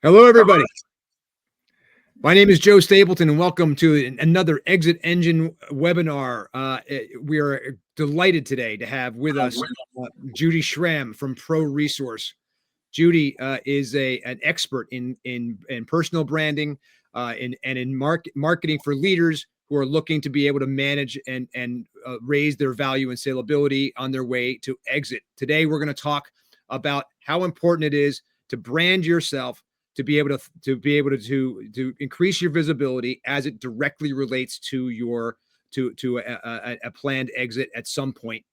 Hello, everybody. My name is Joe Stapleton, and welcome to another ExitEngine webinar. We are delighted today to have with us Judy Schramm from Pro Resource. Judy is an expert in personal branding and in marketing for leaders who are looking to be able to manage and raise their value and salability on their way to exit. Today, we're going to talk about how important it is to brand yourself, to be able to increase your visibility as it directly relates to your a planned exit at some point.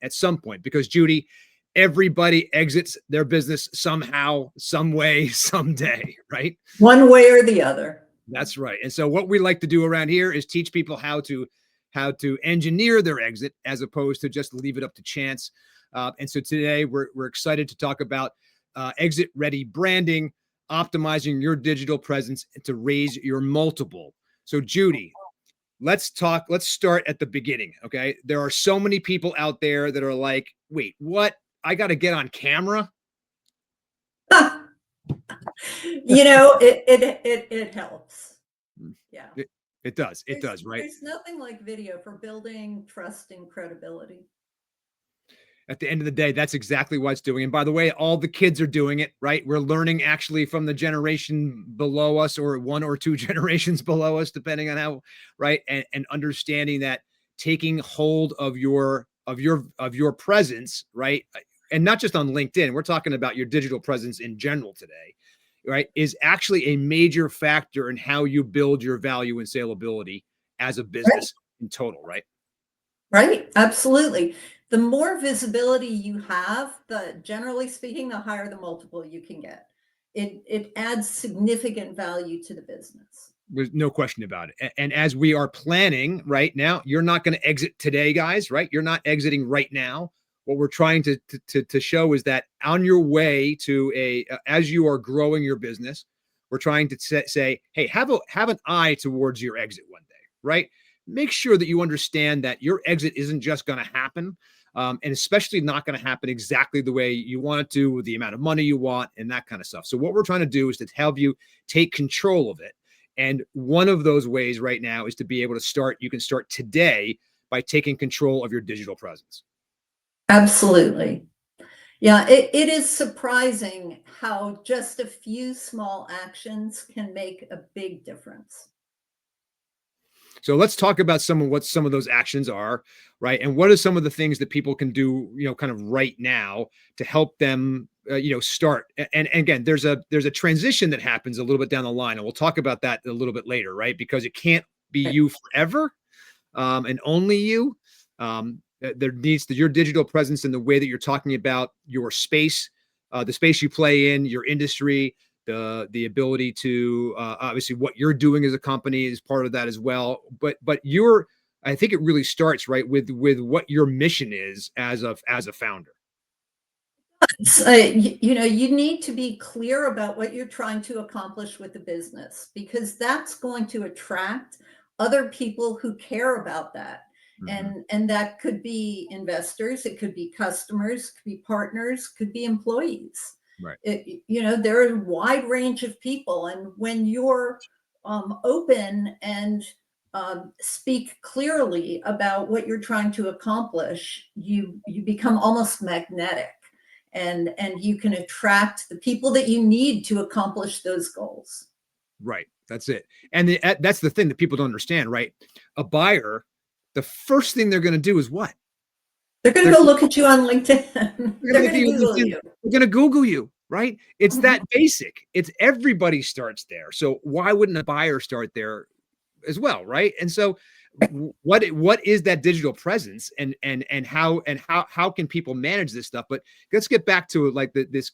Because Judy, everybody exits their business somehow, some way, someday, right? One way or the other. That's right. And so what we like to do around here is teach people how to engineer their exit as opposed to just leave it up to chance. And so today we're excited to talk about exit ready branding, optimizing your digital presence to raise your multiple. So Judy, let's start at the beginning. Okay. There are so many people out there that are like, wait, what? I got to get on camera. It helps. Yeah. It does. It does, right? There's nothing like video for building trust and credibility. At the end of the day, that's exactly what it's doing. And by the way, all the kids are doing it, right? We're learning actually from the generation below us or one or two generations below us, depending on how, right? And understanding that taking hold of your presence, right? And not just on LinkedIn, we're talking about your digital presence in general today, right? Is actually a major factor in how you build your value and salability as a business in total, right? Right. Absolutely. The more visibility you have, generally speaking, the higher the multiple you can get. It adds significant value to the business. There's no question about it. And as we are planning right now, you're not going to exit today, guys, right? You're not exiting right now. What we're trying to show is that on your way to as you are growing your business, we're trying to say, hey, have an eye towards your exit one day, right? Make sure that you understand that your exit isn't just going to happen. And especially not going to happen exactly the way you want it to, with the amount of money you want and that kind of stuff. So what we're trying to do is to help you take control of it. And one of those ways right now is to be able to start. You can start today by taking control of your digital presence. Absolutely. Yeah, it is surprising how just a few small actions can make a big difference. So let's talk about what some of those actions are, right? And what are some of the things that people can do, kind of right now to help them, start. And again, there's a transition that happens a little bit down the line, and we'll talk about that a little bit later, right? Because it can't be you forever, and only you. There needs your digital presence and the way that you're talking about your space, the space you play in, your industry, the ability to obviously what you're doing as a company is part of that as well. But I think it really starts right with what your mission is as a founder. You need to be clear about what you're trying to accomplish with the business, because that's going to attract other people who care about that. Mm-hmm. And that could be investors, it could be customers, could be partners, could be employees. Right. There are a wide range of people. And when you're open and speak clearly about what you're trying to accomplish, you become almost magnetic. And you can attract the people that you need to accomplish those goals. Right. That's it. And that's the thing that people don't understand, right? A buyer, the first thing they're going to do is what? They're going to go look at you on LinkedIn. They're going to Google you. They're going to Google you, right? It's that basic. It's everybody starts there. So why wouldn't a buyer start there as well, right? And so what is that digital presence, and how can people manage this stuff? But let's get back to like this.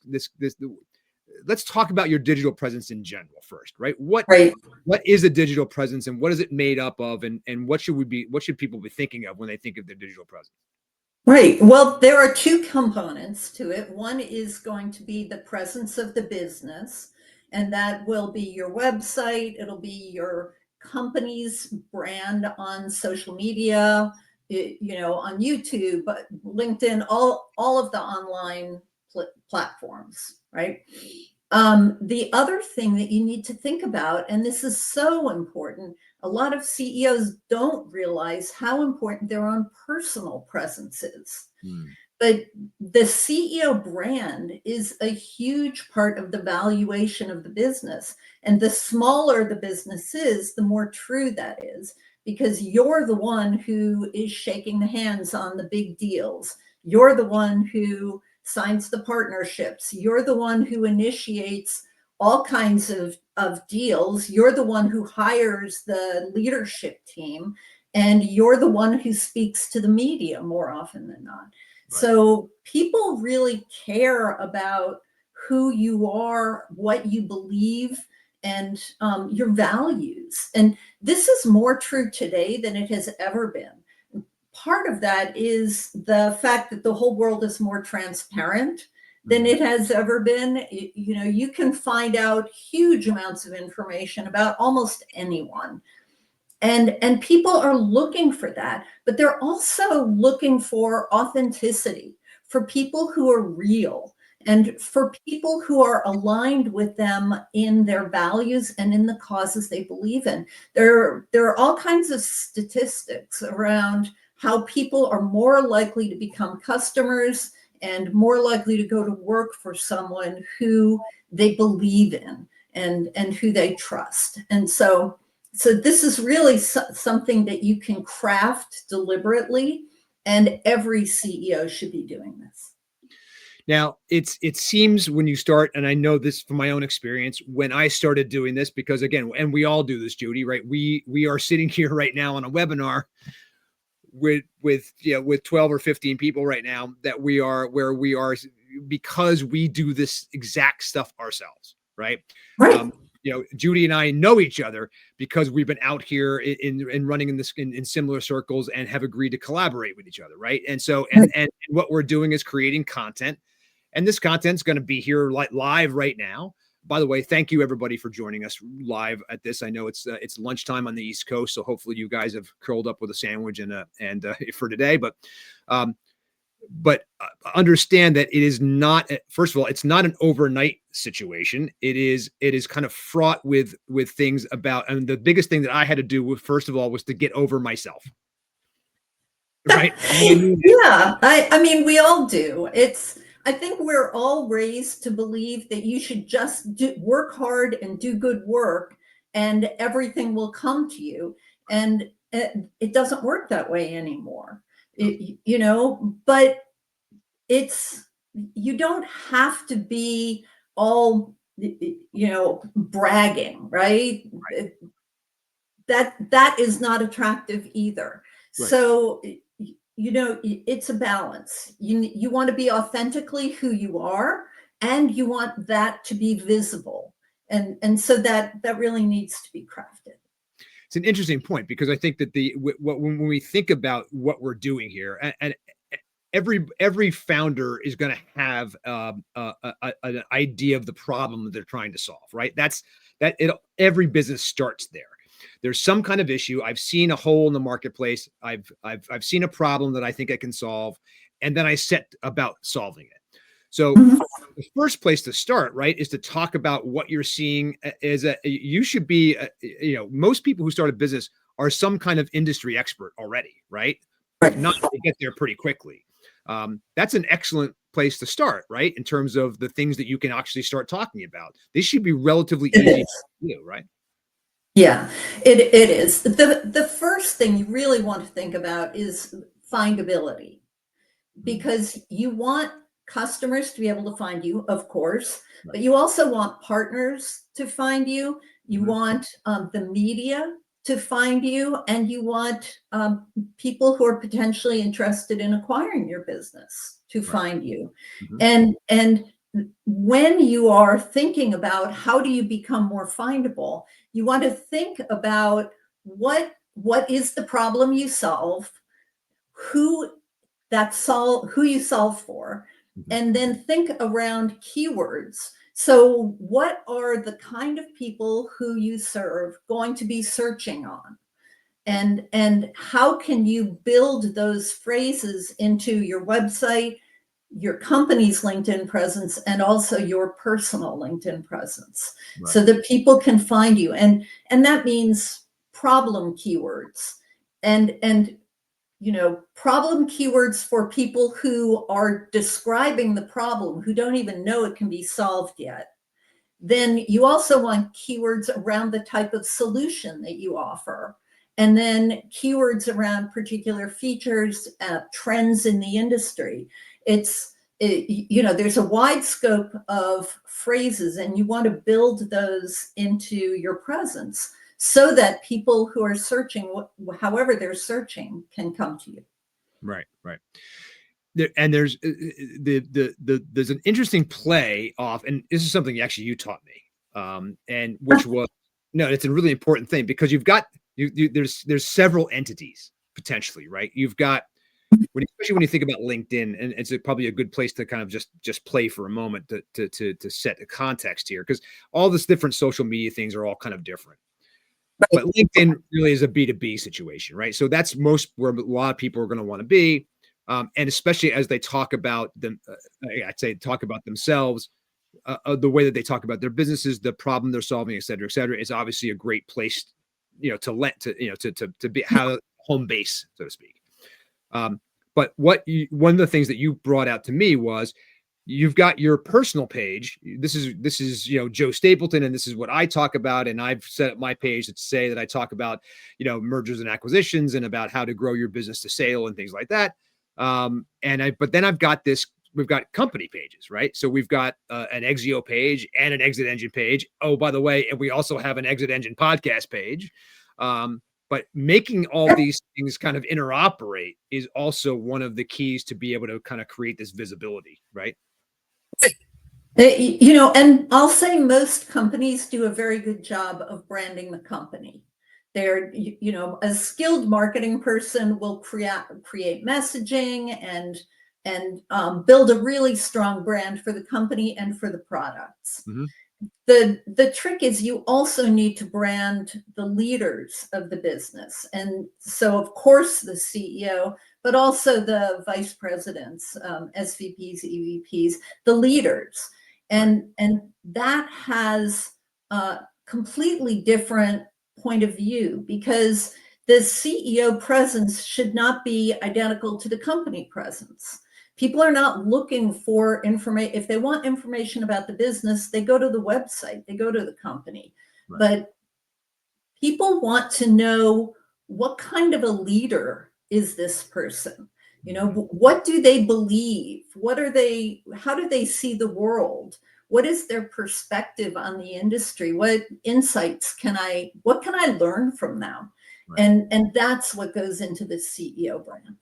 Let's talk about your digital presence in general first, right? What is a digital presence, and what is it made up of, and what should people be thinking of when they think of their digital presence? Right. Well, there are two components to it. One is going to be the presence of the business, and that will be your website. It'll be your company's brand on social media, on YouTube, LinkedIn, all of the online platforms, right? The other thing that you need to think about, and this is so important, a lot of CEOs don't realize how important their own personal presence is. Mm. But the CEO brand is a huge part of the valuation of the business. And the smaller the business is, the more true that is, because you're the one who is shaking the hands on the big deals. You're the one who signs the partnerships. You're the one who initiates all kinds of deals. You're the one who hires the leadership team. And you're the one who speaks to the media more often than not. So people really care about who you are, what you believe, and your values. And this is more true today than it has ever been. Part of that is the fact that the whole world is more transparent than it has ever been. You know, you can find out huge amounts of information about almost anyone. And people are looking for that, but they're also looking for authenticity, for people who are real, and for people who are aligned with them in their values and in the causes they believe in. There are all kinds of statistics around how people are more likely to become customers and more likely to go to work for someone who they believe in and who they trust. And so this is really something that you can craft deliberately, and every CEO should be doing this. Now, it seems when you start, and I know this from my own experience, when I started doing this, because again, and we all do this, Judy, right? We are sitting here right now on a webinar with 12 or 15 people right now that we are where we are because we do this exact stuff ourselves, right? Right. Judy and I know each other because we've been out here in running in similar circles and have agreed to collaborate with each other, right? And so and what we're doing is creating content, and this content's going to be here live right now. By the way, thank you everybody for joining us live at this. I know it's lunchtime on the East Coast, so hopefully you guys have curled up with a sandwich and for today. But understand that it is not. First of all, it's not an overnight situation. It is kind of fraught with things about. And the biggest thing that I had to do first of all was to get over myself. Right? Yeah, I mean, we all do. I think we're all raised to believe that you should just work hard and do good work and everything will come to you. And it doesn't work that way anymore. But you don't have to be all, bragging, right? That is not attractive either. Right. So it's a balance. You want to be authentically who you are, and you want that to be visible, and so that really needs to be crafted. It's an interesting point, because I think that when we think about what we're doing here, and every founder is going to have an idea of the problem that they're trying to solve, right? Every business starts there. There's some kind of issue. I've seen a hole in the marketplace. I've seen a problem that I think I can solve, and then I set about solving it. So the first place to start, right, is to talk about what you're seeing. You should be, most people who start a business are some kind of industry expert already, right? If not, they get there pretty quickly. That's an excellent place to start, right? In terms of the things that you can actually start talking about. They should be relatively easy to do, right? Yeah, it is. The first thing you really want to think about is findability, because you want customers to be able to find you, of course, but you also want partners to find you. You want the media to find you, and you want people who are potentially interested in acquiring your business to find you. And when you are thinking about how do you become more findable, you want to think about what is the problem you solve, who you solve for, and then think around keywords. So what are the kind of people who you serve going to be searching on? And how can you build those phrases into your website, your company's LinkedIn presence and also your personal LinkedIn presence, Right. so that people can find you. And that means problem keywords and problem keywords for people who are describing the problem, who don't even know it can be solved yet. Then you also want keywords around the type of solution that you offer. And then keywords around particular features, trends in the industry. There's a wide scope of phrases, and you want to build those into your presence so that people who are searching, however they're searching, can come to you. Right. And there's there's an interesting play off, and this is something actually you taught me, and which was it's a really important thing, because you've got there's several entities potentially, right? You've got, especially when you think about LinkedIn, and it's probably a good place to kind of just play for a moment to set a context here, because all this different social media things are all kind of different. But LinkedIn really is a B2B situation, right? So that's where a lot of people are going to want to be. And especially as they talk about them, I'd say talk about themselves, the way that they talk about their businesses, the problem they're solving, et cetera, is obviously a great place, to be how home base, so to speak. But one of the things that you brought out to me was, you've got your personal page. This is Joe Stapleton, and this is what I talk about. And I've set up my page to say that I talk about mergers and acquisitions, and about how to grow your business to sale and things like that. But then we've got company pages, right? So we've got an Exio page and an ExitEngine page. Oh, by the way, and we also have an ExitEngine podcast page. But making all these things kind of interoperate is also one of the keys to be able to kind of create this visibility, right? And I'll say most companies do a very good job of branding the company. They're, a skilled marketing person will create messaging and build a really strong brand for the company and for the products. Mm-hmm. The trick is you also need to brand the leaders of the business. And so, of course, the CEO, but also the vice presidents, SVPs, EVPs, the leaders. And that has a completely different point of view, because the CEO presence should not be identical to the company presence. People are not looking for information. If they want information about the business, they go to the website, they go to the company. Right. But people want to know, what kind of a leader is this person? What do they believe? How do they see the world? What is their perspective on the industry? What insights what can I learn from them? Right. And that's what goes into the CEO brand.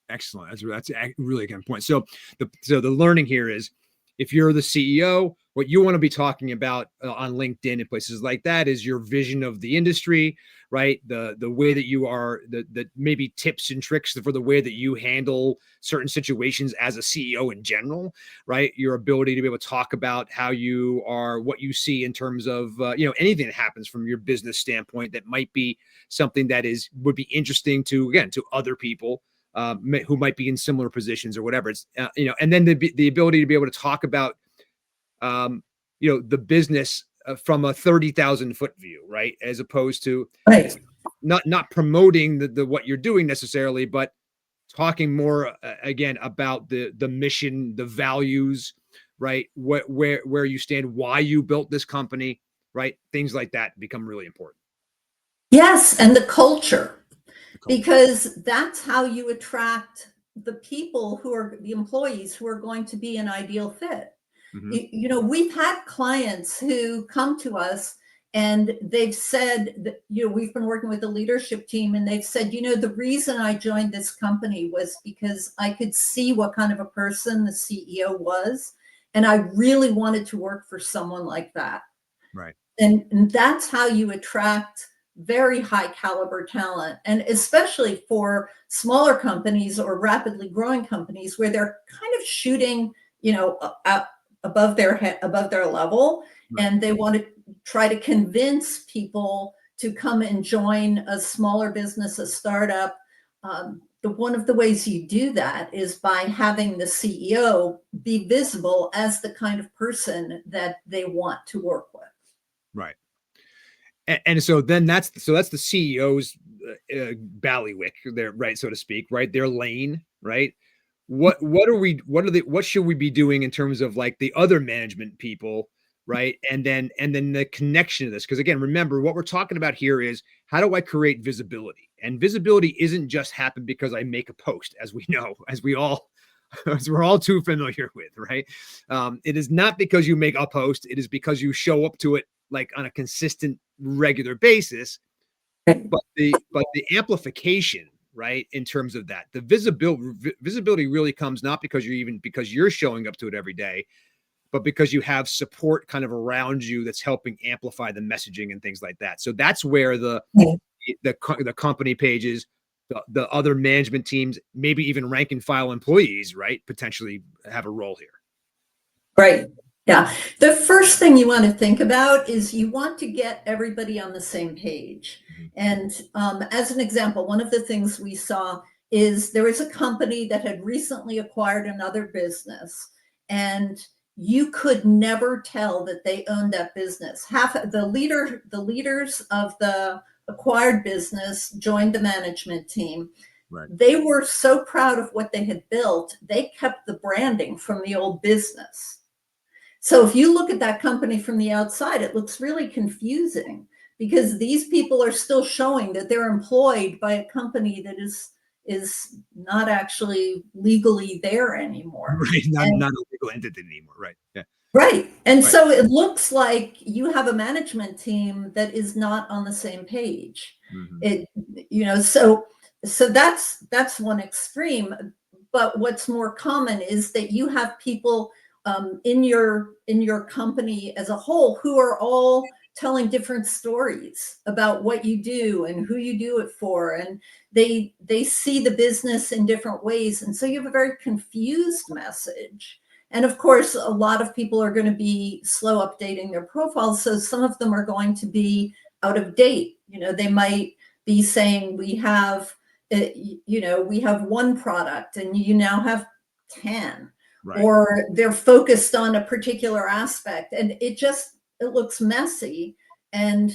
Excellent. That's a really good point. So the learning here is, if you're the CEO, what you want to be talking about on LinkedIn and places like that is your vision of the industry, right? The way that you are, the maybe tips and tricks for the way that you handle certain situations as a CEO in general, right? Your ability to be able to talk about how you are, what you see in terms of anything that happens from your business standpoint that might be something that would be interesting to other people. Who might be in similar positions or whatever. It's and then the ability to be able to talk about the business from a 30,000 foot view, right? As opposed to not promoting the what you're doing necessarily, but talking more again about the mission, the values, right? Where you stand, why you built this company, right? Things like that become really important. Yes, and the culture. Because that's how you attract the people the employees who are going to be an ideal fit. Mm-hmm. We've had clients who come to us and they've said that, we've been working with the leadership team, and they've said, the reason I joined this company was because I could see what kind of a person the CEO was, and I really wanted to work for someone like that. Right. And that's how you attract very high caliber talent, and especially for smaller companies or rapidly growing companies where they're kind of shooting, above their head, above their level, right. And they want to try to convince people to come and join a smaller business, a startup. one of the ways you do that is by having the CEO be visible as the kind of person that they want to work with. Right. And so then that's the CEO's ballywick there, right, so to speak, right? Their lane, right? What should we be doing in terms of like the other management people, right? And then the connection to this, because again, remember what we're talking about here is how do I create visibility? And visibility isn't just happen because I make a post, as we know, as we're all too familiar with, right? It is not because you make a post; it is because you show up to it like on a consistent, regular basis. But the amplification, right, in terms of that, the visibility really comes not because you're showing up to it every day, but because you have support kind of around you that's helping amplify the messaging and things like that. So that's where the company pages, the other management teams, maybe even rank and file employees, right, potentially have a role here. Right. Yeah. The first thing you want to think about is you want to get everybody on the same page. And as an example, one of the things we saw is there was a company that had recently acquired another business, and you could never tell that they owned that business. Half of the leaders of the acquired business joined the management team. Right. They were so proud of what they had built, they kept the branding from the old business. So if you look at that company from the outside, it looks really confusing because these people are still showing that they're employed by a company that is not actually legally there anymore. Right. Not And, a legal entity anymore. Right. Yeah. right. And Right. so it looks like you have a management team that is not on the same page. It, so that's one extreme. But what's more common is that you have people in your company as a whole who are all telling different stories about what you do and who you do it for, and they see the business in different ways, and so you have a very confused message. And of course, a lot of people are going to be slow updating their profiles, so some of them are going to be out of date. They might be saying we have one product and you now have 10. Right. Or they're focused on a particular aspect, and it looks messy. And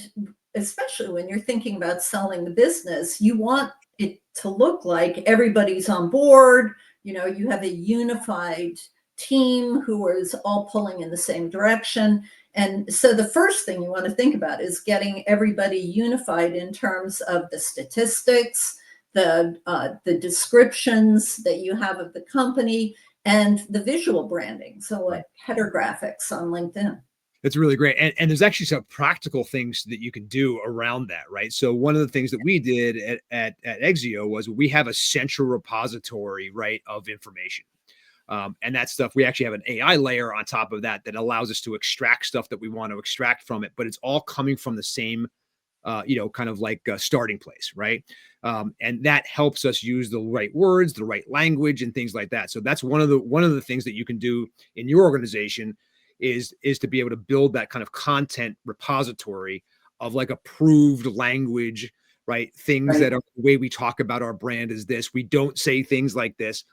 especially when you're thinking about selling the business, you want it to look like everybody's on board. You have a unified team who is all pulling in the same direction. And so the first thing you want to think about is getting everybody unified in terms of the statistics, the descriptions that you have of the company, and the visual branding. So like header graphics on LinkedIn. It's really great. And there's actually some practical things that you can do around that, right? So one of the things that we did at Exio was we have a central repository, right, of information. And that stuff, we actually have an AI layer on top of that allows us to extract stuff that we want to extract from it, but it's all coming from the same kind of like a starting place, right? And that helps us use the right words, the right language, and things like that. So that's one of the things that you can do in your organization is to be able to build that kind of content repository of like approved language, right? Things that are the way we talk about our brand is this. We don't say things like this.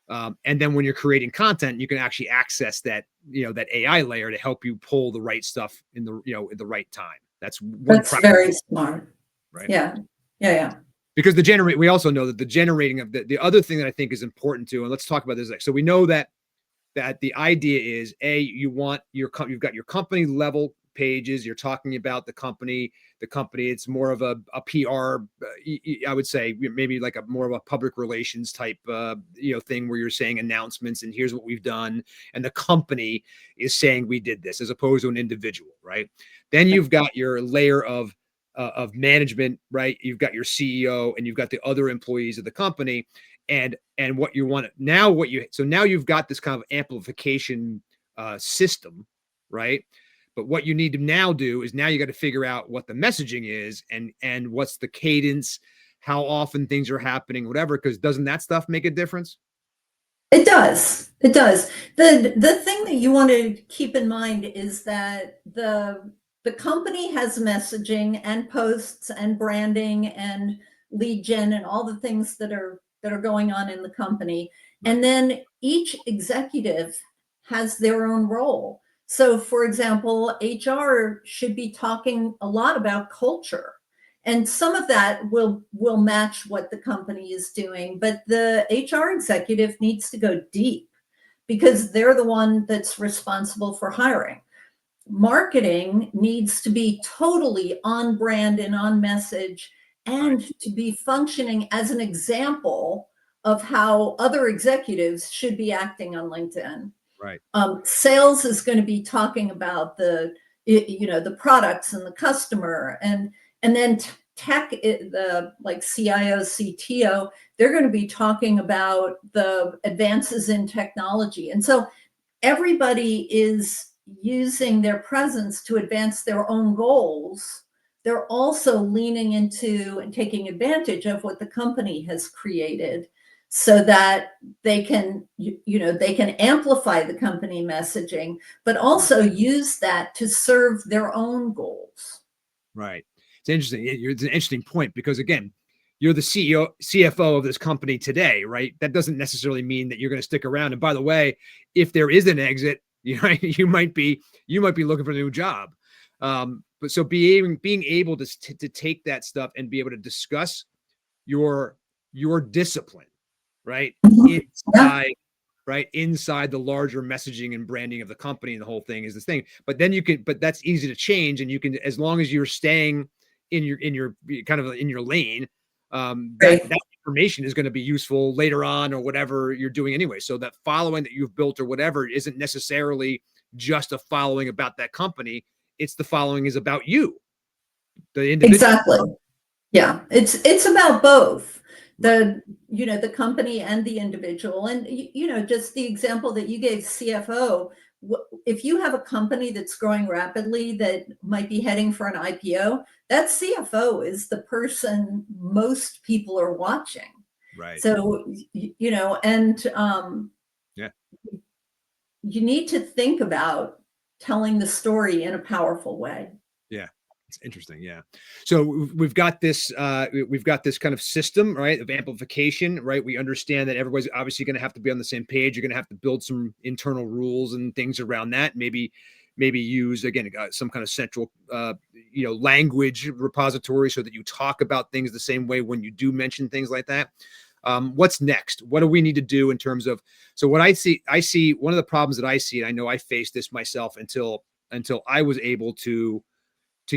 And then when you're creating content, you can actually access that, that AI layer to help you pull the right stuff in the right time. That's very smart. Right. Yeah. Because we also know that the generating of the other thing that I think is important too, and let's talk about this next. So we know that the idea is you've got your company level pages. You're talking about the company. It's more of a PR, I would say, maybe like more of a public relations type, thing where you're saying announcements and here's what we've done. And the company is saying we did this as opposed to an individual, right? Then you've got your layer of management, right? You've got your CEO and you've got the other employees of the company. And what you want now, so now you've got this kind of amplification system, right? But what you need to now do is now you got to figure out what the messaging is and what's the cadence, how often things are happening, whatever, because doesn't that stuff make a difference? It does. It does. The thing that you want to keep in mind is that the company has messaging and posts and branding and lead gen and all the things that are that are going on in the company. And then each executive has their own role. So for example, HR should be talking a lot about culture. And some of that will match what the company is doing, but the HR executive needs to go deep because they're the one that's responsible for hiring. Marketing needs to be totally on brand and on message, and to be functioning as an example of how other executives should be acting on LinkedIn. Right. Sales is going to be talking about the products and the customer, and then tech, the like CIO, CTO, they're going to be talking about the advances in technology. And so everybody is using their presence to advance their own goals. They're also leaning into and taking advantage of what the company has created so that they can, they can amplify the company messaging, but also use that to serve their own goals. Right. It's interesting. It's an interesting point because, again, you're the CEO, CFO of this company today, right? That doesn't necessarily mean that you're going to stick around. And by the way, if there is an exit, you might be looking for a new job. But so being able to take that stuff and be able to discuss your discipline, right? Inside, right? Inside the larger messaging and branding of the company and the whole thing is this thing. But then but that's easy to change. And you can, as long as you're staying in your kind of in your lane, that information is going to be useful later on or whatever you're doing anyway. So that following that you've built or whatever isn't necessarily just a following about that company. It's the following is about you, the individual. Exactly. Yeah, it's about both the company and the individual. And just the example that you gave, CFO, if you have a company that's growing rapidly that might be heading for an IPO, that CFO is the person most people are watching. Right. So and you need to think about telling the story in a powerful way. Yeah. It's interesting. Yeah. So we've got this kind of system, right, of amplification, right? We understand that everybody's obviously going to have to be on the same page. You're going to have to build some internal rules and things around that. Maybe use, again, some kind of central, language repository so that you talk about things the same way when you do mention things like that. What's next? What do we need to do in terms of, so what I see one of the problems that I see, and I know I faced this myself until I was able to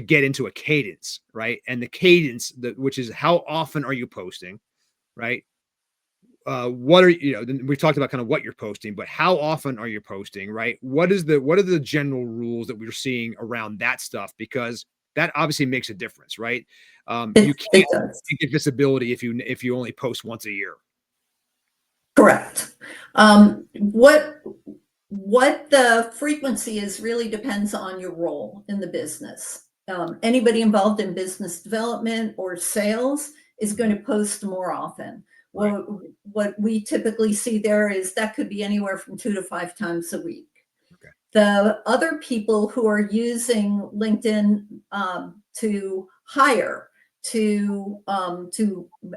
get into a cadence, right? And the cadence, which is how often are you posting, right? What are we've talked about kind of what you're posting, but how often are you posting, right? What are the general rules that we're seeing around that stuff? Because that obviously makes a difference, right? You can't get visibility if you only post once a year. Correct. What the frequency is really depends on your role in the business. Anybody involved in business development or sales is going to post more often. Right. What we typically see there is that could be anywhere from 2 to 5 times a week. Okay. The other people who are using LinkedIn to hire, to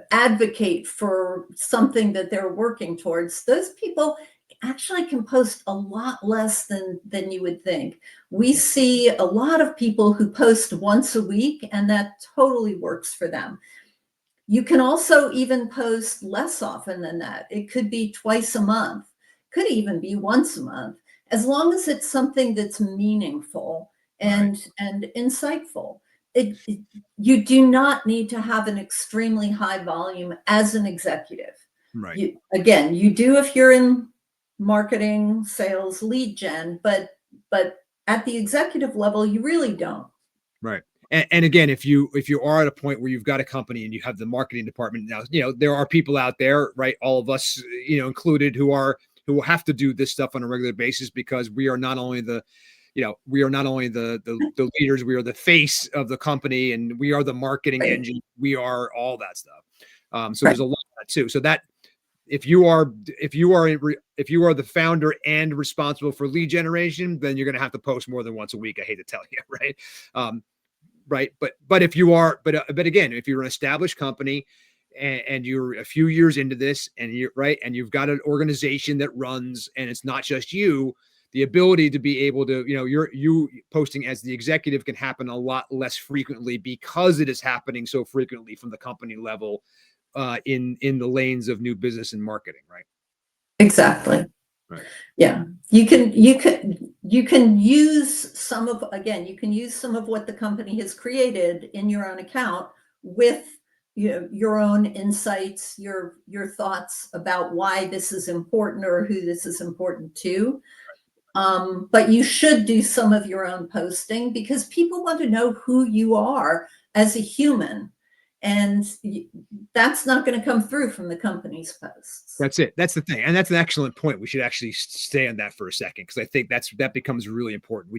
advocate for something that they're working towards, those people actually can post a lot less than you would think. We see a lot of people who post once a week, and that totally works for them. You can also even post less often than that. It could be twice a month, could even be once a month, as long as it's something that's meaningful and insightful. You do not need to have an extremely high volume as an executive. Right. You do if you're in marketing, sales, lead gen, but at the executive level, you really don't. Right. And again, if you are at a point where you've got a company and you have the marketing department now, there are people out there, right? All of us, included, who have to do this stuff on a regular basis, because we are not only the leaders, we are the face of the company, and we are the marketing engine. We are all that stuff. So there's a lot of that too. So that if you are the founder and responsible for lead generation, then you're going to have to post more than once a week. I hate to tell you, right? Right. But if you are, but again, if you're an established company and you're a few years into this, and you're right, and you've got an organization that runs, and it's not just you. The ability to be able to, you posting as the executive can happen a lot less frequently because it is happening so frequently from the company level, in the lanes of new business and marketing, right? Exactly. Right. Yeah. You can use some of, again, you can use some of what the company has created in your own account with your own insights, your thoughts about why this is important or who this is important to. But you should do some of your own posting because people want to know who you are as a human. And that's not going to come through from the company's posts. That's it. That's the thing. And that's an excellent point. We should actually stay on that for a second, because I think that becomes really important.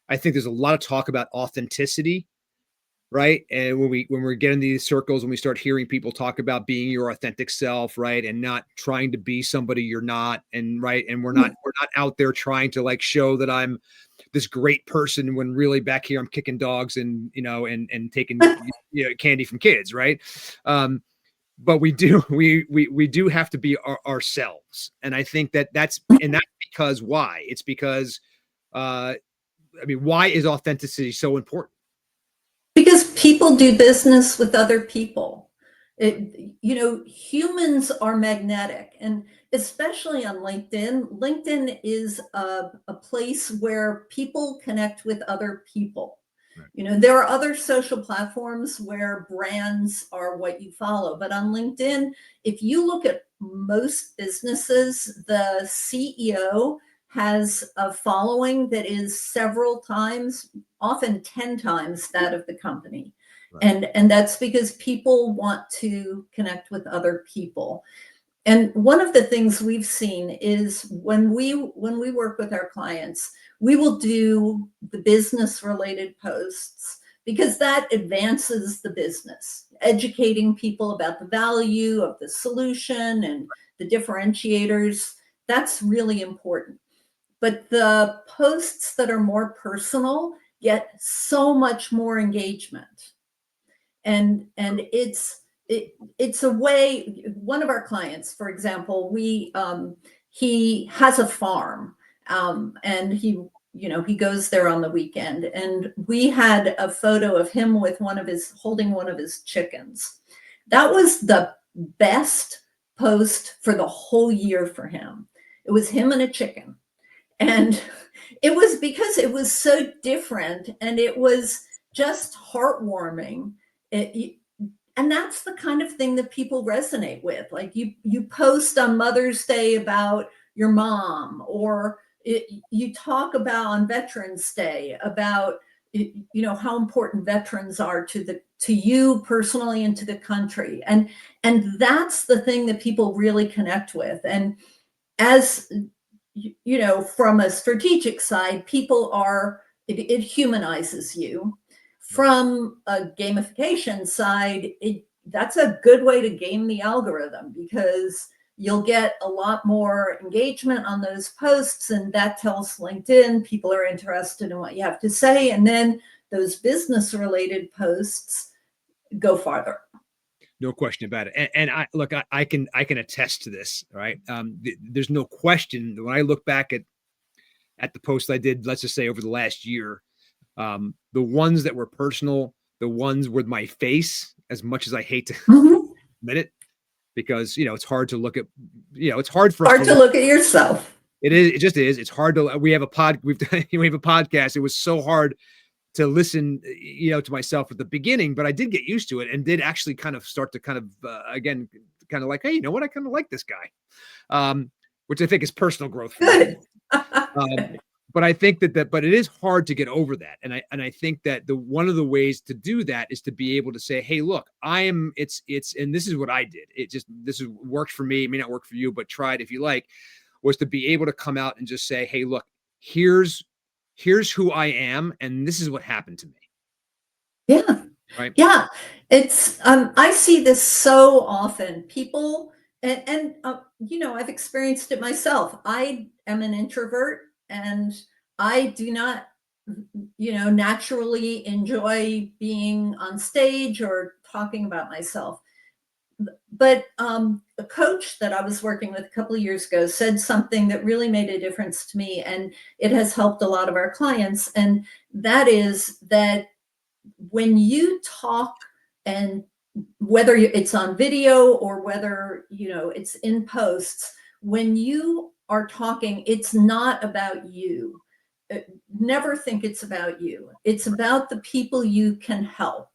I think there's a lot of talk about authenticity, right? And when we're getting these circles, when we start hearing people talk about being your authentic self, right, and not trying to be somebody you're not, and right, and we're not out there trying to like show that I'm this great person when really back here I'm kicking dogs and and taking candy from kids, right? But we do have to be ourselves, and I think that's because why? It's because why is authenticity so important? Because people do business with other people. Humans are magnetic, and especially on LinkedIn. LinkedIn is a place where people connect with other people. Right. There are other social platforms where brands are what you follow, but on LinkedIn, if you look at most businesses, the CEO has a following that is several times, often 10 times that of the company. Right. And that's because people want to connect with other people. And one of the things we've seen is when we work with our clients, we will do the business related posts because that advances the business, educating people about the value of the solution and the differentiators. That's really important. But the posts that are more personal get so much more engagement. And it's a way. One of our clients, for example, he has a farm, and he goes there on the weekend, and we had a photo of him with holding one of his chickens. That was the best post for the whole year for him. It was him and a chicken. And it was because it was so different and it was just heartwarming. And that's the kind of thing that people resonate with. Like you post on Mother's Day about your mom, or you talk about on Veterans Day about how important veterans are to you personally and to the country. And that's the thing that people really connect with. And as from a strategic side, it humanizes you. From a gamification side, that's a good way to game the algorithm because you'll get a lot more engagement on those posts, and that tells LinkedIn people are interested in what you have to say. And then those business related posts go farther. No question about it. And I can attest to this, right? There's no question that when I look back at the posts I did, let's just say over the last year, the ones that were personal, the ones with my face, as much as I hate to admit it, because it's hard to look at, it's hard for us to look at yourself. It is. It just is. It's hard to. We have a podcast. It was so hard to listen, to myself at the beginning, but I did get used to it and did actually kind of start to kind of again, kind of like, hey, you know what? I kind of like this guy, which I think is personal growth for me. But I think but it is hard to get over that, and I think that one of the ways to do that is to be able to say, hey, look, it's and this is what I did. This worked for me. It may not work for you, but try it if you like. Was to be able to come out and just say, hey, look, here's who I am, and this is what happened to me. Yeah. Right. Yeah. It's, I see this so often. People, and I've experienced it myself. I am an introvert and I do not, naturally enjoy being on stage or talking about myself. but a coach that I was working with a couple of years ago said something that really made a difference to me, and it has helped a lot of our clients. And that is that when you talk, and whether it's on video or whether it's in posts, when you are talking, it's not about you. Never think it's about you. It's about the people you can help.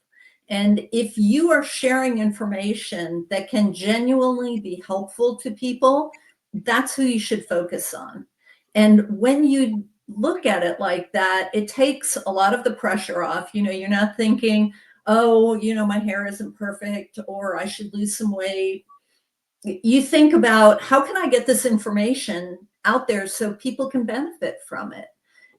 And if you are sharing information that can genuinely be helpful to people, that's who you should focus on. And when you look at it like that, it takes a lot of the pressure off. You're not thinking, oh, my hair isn't perfect, or I should lose some weight. You think about, how can I get this information out there so people can benefit from it?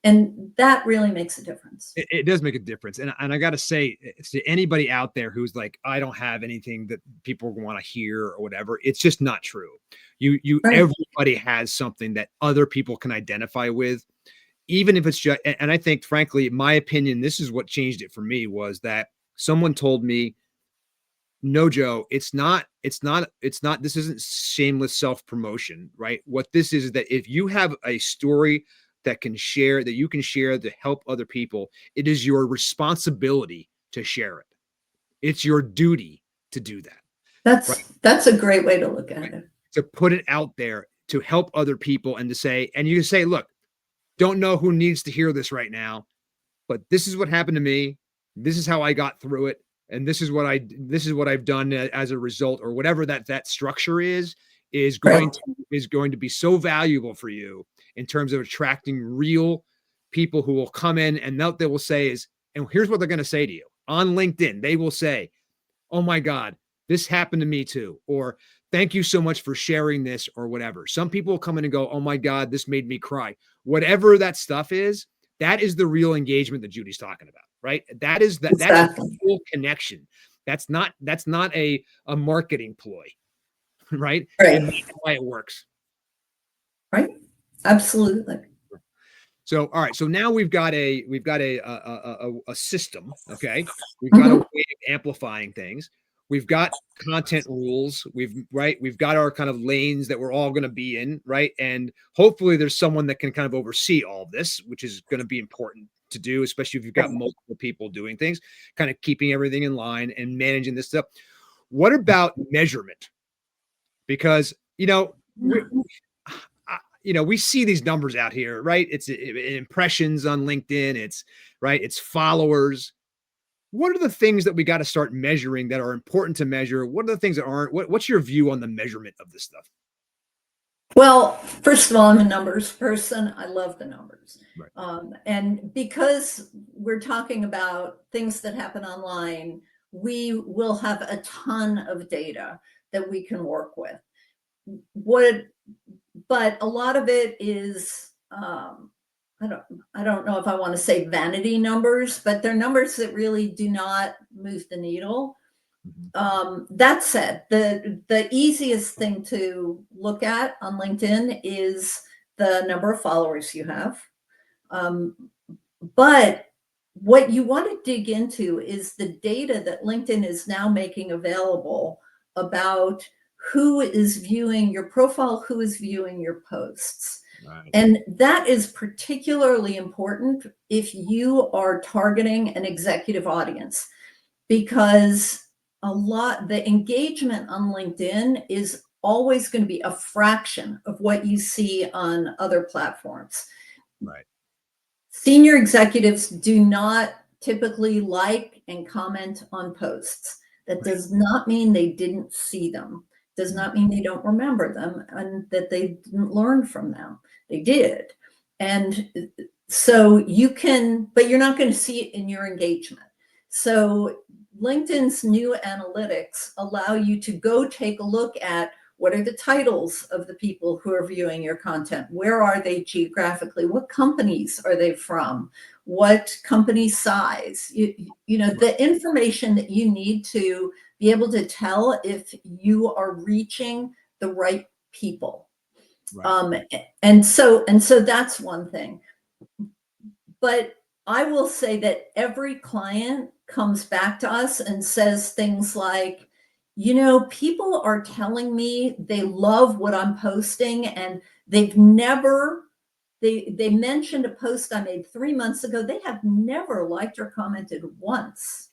And that really makes a difference. It does make a difference. And I got to say, to anybody out there who's like, I don't have anything that people want to hear or whatever, it's just not true. Right. Everybody has something that other people can identify with, even if it's just, and I think, frankly, my opinion, this is what changed it for me, was that someone told me, no, Joe, this isn't shameless self-promotion, right? What this is that if you have a story that you can share to help other people, it is your responsibility to share it. It's your duty to do that. That's a great way to look at it. To put it out there to help other people, and to say, and you can say, look, don't know who needs to hear this right now, but this is what happened to me. This is how I got through it. And this is what I've done as a result, or whatever that structure is going to be so valuable for you in terms of attracting real people who will come in, and they will say and here's what they're going to say to you on LinkedIn. They will say, oh my God, this happened to me too. Or thank you so much for sharing this, or whatever. Some people will come in and go, oh my God, this made me cry. Whatever that stuff is, that is the real engagement that Judy's talking about, right? That's a full connection. That's not a marketing ploy, right? And that's why it works. Right. Absolutely. So, all right. So now we've got a system. Okay. We've got a way of amplifying things. We've got content rules. We've got our kind of lanes that we're all going to be in, right? And hopefully there's someone that can kind of oversee all of this, which is going to be important to do, especially if you've got multiple people doing things, kind of keeping everything in line and managing this stuff. What about measurement? Because, we see these numbers out here, right? It's impressions on LinkedIn. It's followers. What are the things that we got to start measuring that are important to measure? What are the things that aren't? What's your view on the measurement of this stuff? Well, first of all, I'm a numbers person. I love the numbers. Right. And because we're talking about things that happen online, we will have a ton of data that we can work with. But a lot of it is, I don't know if I want to say vanity numbers, but they're numbers that really do not move the needle. That said, the easiest thing to look at on LinkedIn is the number of followers you have. But what you want to dig into is the data that LinkedIn is now making available about who is viewing your profile, who is viewing your posts. Right. And that is particularly important if you are targeting an executive audience, because the engagement on LinkedIn is always going to be a fraction of what you see on other platforms. Right. Senior executives do not typically like and comment on posts. That does not mean they didn't see them. Does not mean they don't remember them and that they didn't learn from them. They did. And so but you're not going to see it in your engagement. So LinkedIn's new analytics allow you to go take a look at what are the titles of the people who are viewing your content? Where are they geographically? What companies are they from? What company size? The information that you need to be able to tell if you are reaching the right people. Right. And so that's one thing. But I will say that every client comes back to us and says things like, You know, people are telling me they love what I'm posting, and they've never they mentioned a post I made 3 months ago. They have never liked or commented once.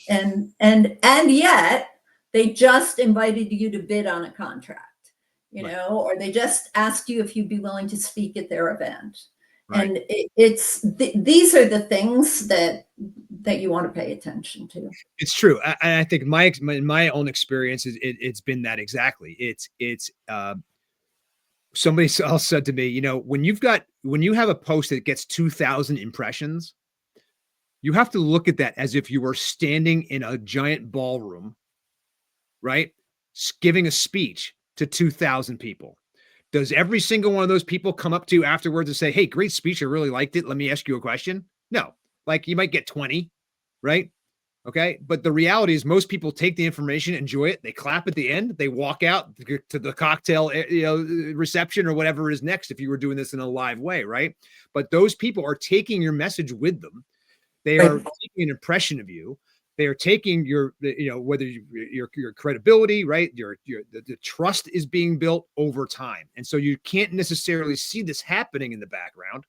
And yet they just invited you to bid on a contract, Right. or they just asked you if you'd be willing to speak at their event. Right. And these are the things that you want to pay attention to. It's true. I think my own experience is it's been that exactly. It's somebody else said to me, when you have a post that gets 2,000 impressions, you have to look at that as if you were standing in a giant ballroom, right? Giving a speech to 2,000 people. Does every single one of those people come up to you afterwards and say, "Hey, great speech. I really liked it. Let me ask you a question"? No. Like, you might get 20, right? Okay. But the reality is most people take the information, enjoy it. They clap at the end. They walk out to the cocktail, reception or whatever is next. If you were doing this in a live way, right? But those people are taking your message with them. They are Right. taking an impression of you. They are taking whether your credibility, right? The trust is being built over time. And so you can't necessarily see this happening in the background,